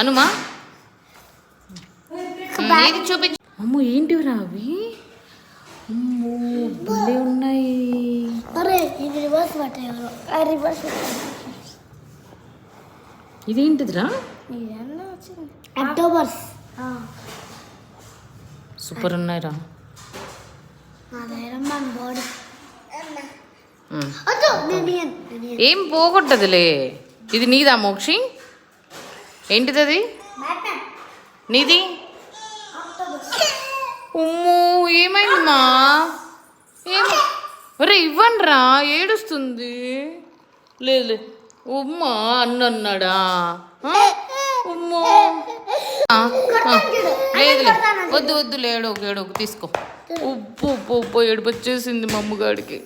అనుమా ఏది చూపించు. అమ్మో ఏంటివిరా అవి? అమ్మో భలే ఉన్నాయి. ఇదేంటిదిరా? సూపర్ ఉన్నాయిరా. ఏం పోగొట్టదులే. ఇది నీదా మోక్షి? ఏంటిది అది? నీది? ఉమ్మో ఏమైంది మా? అరే ఇవ్వండి రా, ఏడుస్తుంది. లేదు ఉమ్మా అన్నాడా? ఉమ్మో లేదులే, వద్దు వద్దు, ఏడోకు ఏడోకు, తీసుకో. ఉప్పు ఉప్పు ఉప్పు ఏడుపు వచ్చేసింది మా అమ్మగాడికి.